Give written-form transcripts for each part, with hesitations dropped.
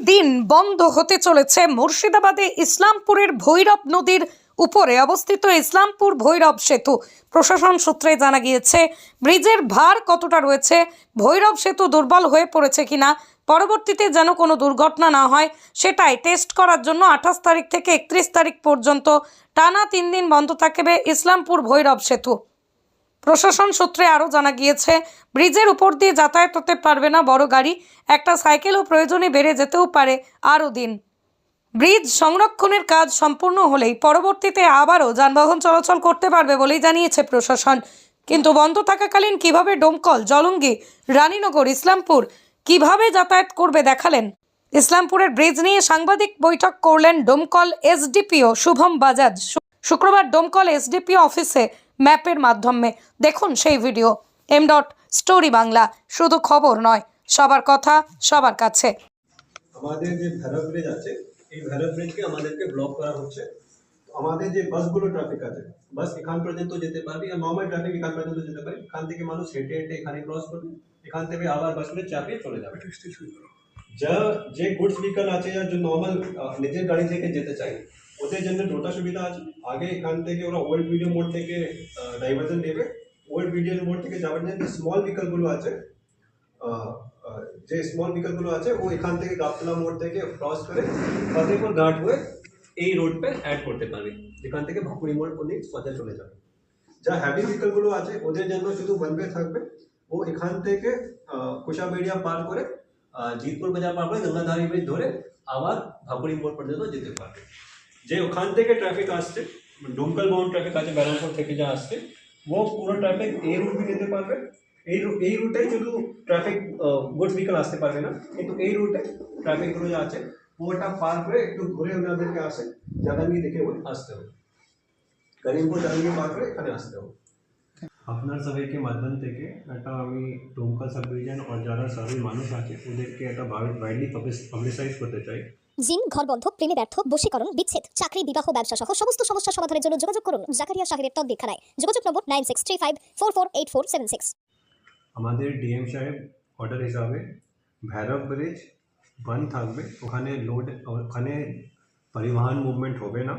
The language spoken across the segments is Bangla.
দিন বন্ধ হতে চলেছে মুর্শিদাবাদে ইসলামপুরের ভৈরব নদীর উপরে অবস্থিত ইসলামপুর ভৈরব সেতু। প্রশাসন সূত্রে জানা গিয়েছে ব্রিজের ভার কতটা রয়েছে, ভৈরব সেতু দুর্বল হয়ে পড়েছে কিনা, পরবর্তীতে যেন কোনো দুর্ঘটনা না হয় সেটাই টেস্ট করার জন্য 28 তারিখ থেকে 31 তারিখ পর্যন্ত টানা 3 দিন বন্ধ থাকবে ইসলামপুর ভৈরব সেতু। প্রশাসন সূত্রে আরও জানা গিয়েছে ব্রিজের উপর দিয়ে যাতায়াত হতে পারবে না বড় গাড়ি, একটা সাইকেলও প্রয়োজনে বেড়ে যেতেও পারে আরও দিন। ব্রিজ সংরক্ষণের কাজ সম্পূর্ণ হলেই পরবর্তীতে আবারও যানবাহন চলাচল করতে পারবে বলেই জানিয়েছে প্রশাসন। কিন্তু বন্ধ থাকাকালীন কিভাবে ডোমকল, জলঙ্গি, রানীনগর, ইসলামপুর কিভাবে যাতায়াত করবে দেখালেন। ইসলামপুরের ব্রিজ নিয়ে সাংবাদিক বৈঠক করলেন ডোমকল এসডিপিও শুভম বাজাজ শুক্রবার ডোমকল এসডিপিও অফিসে ম্যাপের মাধ্যমে। দেখুন সেই ভিডিও। স্টোরি বাংলা, শুধু খবর নয়, সবার কথা সবার কাছে। আমাদের যে ভৈরব ব্রিজ আছে, এই ভৈরব ব্রিজকে আমাদেরকে ব্লক করা হচ্ছে। আমাদের যে বাসগুলো ট্রাফিক আছে, বাস এখান পর্যন্ত যেতে পারবে, আর নর্মাল ট্রাফিক এখান পর্যন্ত যেতে পারে। এখান থেকে মানুষ হেঁটে হেঁটে এখানে ক্রস করবে, এখান থেকে আবার বাসগুলো চাপিয়ে চলে যাবে। যে গুডস ভেহিকল আছে, যে নর্মাল নিজের গাড়ি থেকে যেতে চাই, ওদের জন্য দুটো সুবিধা আছে। আগে এখান থেকে ওরা ওল্ড ভিডিও মোড থেকে ডাইভার্জন নেবে। ওল্ড ভিডিও মোড থেকে যাওয়ার জন্য স্মল ভেহিকলগুলো আছে, যে স্মল ভেহিকলগুলো আছে ও এখান থেকে গাবতলা মোড় থেকে ক্রস করে ফতেপুর ঘাট হয়ে এই রোড পে অ্যাড করতে পারবে, যেখান থেকে ভাকুড়ি মোড় পর্যন্ত সোজা চলে যাবে। যা হ্যাভি ভেহিকলগুলো আছে ওদের জন্য শুধু ওয়ান ওয়ে থাকবে। ও এখান থেকে কুশাবেড়িয়া পার করে জিতপুর বাজার পার করে গঙ্গাধারী ব্রিজ ধরে আবার ভাকুড়ি মোড় পর্যন্ত যেতে পারবে। যে ওখান থেকে ট্রাফিক আসছে, ডোমকল বাউন্ড ট্রাফিক আছে, ব্যারামপুর থেকে যা আসছে, ও পুরো ট্রাফিক এই রুট भी যেতে পারবে। এই রুটে শুধু ট্রাফিক গুডস ভেহিকল আসতে পারবে না, কিন্তু এই রুটে ট্রাফিকগুলো যা আছে ওটা পার করে একটু ঘুরে ওনাদেরকে আসে জালাঙ্গি দেখে ওই আসতে হবে, করিমপুর জালাঙ্গি পার করে এখানে আসতে হবে। আপনার সবাইকে মাধ্যম থেকে এটা আমি ডোমকল সাব ডিভিশন আর যারা সবাই মানুষ আছে ওদেরকে এটা ওয়াইডলি পাবলিসাইজ করতে চাই। জিন, ঘরবন্ধ, প্রেমে ব্যর্থ, বশীকরণ, বিচ্ছেদ, চাকরি, বিবাহ, ব্যবসা সহ সমস্ত সমস্যা সমাধানের জন্য যোগাযোগ করুন জাকারিয়া সাহেবের তকদিরখানায়। যোগাযোগ নম্বর 9635448476। আমাদের ডিএম সাহেব অর্ডার হিসাবে ভৈরব ব্রিজ বন্ধ থাকবে, ওখানে পরিবহন মুভমেন্ট হবে না।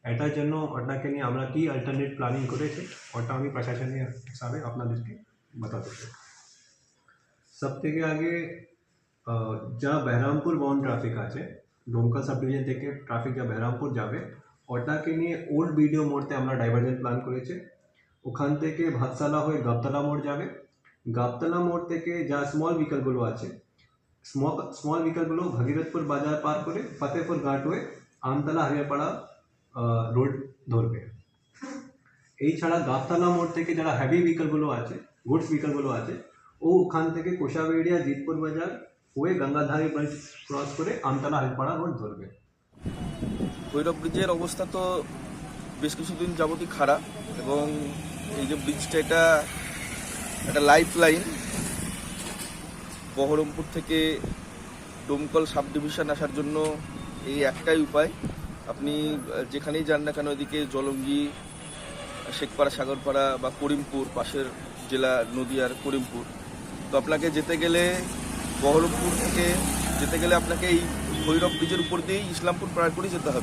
এটার জন্য ওটাকে নিয়ে আমরা কি অল্টারনেট প্ল্যানিং করেছি ওটা আমি প্রশাসনের হিসাবে আপনাদেরকে बताते চাই। সব থেকে আগে যা বহরমপুর বাউন্ড ট্রাফিক আছে, ডোমকল সাব ডিভিশন থেকে ট্রাফিক যা বহরমপুর যাবে ওটাকে নিয়ে ওল্ড ভিডিও মোড়তে আমরা ডাইভার্জন প্ল্যান করেছি। ওখান থেকে ভাতসালা হয়ে গাবতলা মোড় যাবে, গাবতলা মোড় থেকে যা স্মল ভেহিকলগুলো আছে, স্মল ভেহিকলগুলো ভগীরথপুর বাজার পার করে ফতেপুর ঘাট হয়ে আমতলা হরিয়ারপাড়া রোড ধরবে। এই ছাড়া গাবতলা মোড় থেকে যারা হেভি ভেহিকলগুলো আছে, গুডস ভেহিকলগুলো আছে, ও ওখান থেকে কোষাবেড়িয়া জিতপুর বাজার হয়ে গঙ্গাধারী ব্রিজ ক্রস করে আমতলা হরিয়ারপাড়া রোড ধরবে। ভৈরব ব্রিজের অবস্থা তো বেশ কিছুদিন যাবতই খারাপ, এবং এই যে ব্রিজটা এটা একটা লাইফ লাইন। বহরমপুর থেকে ডোমকল সাব ডিভিশন আসার জন্য এই একটাই উপায়, আপনি যেখানেই যান না কেন, এদিকে জলঙ্গি, শেখপাড়া, সাগরপাড়া বা করিমপুর, পাশের জেলা নদীয়ার করিমপুর, তো আপনাকে যেতে গেলে বহরমপুর থেকে যেতে গেলে আপনাকে এই ভৈরব ব্রিজের উপর দিয়েই ইসলামপুর পার করে যেতে হবে।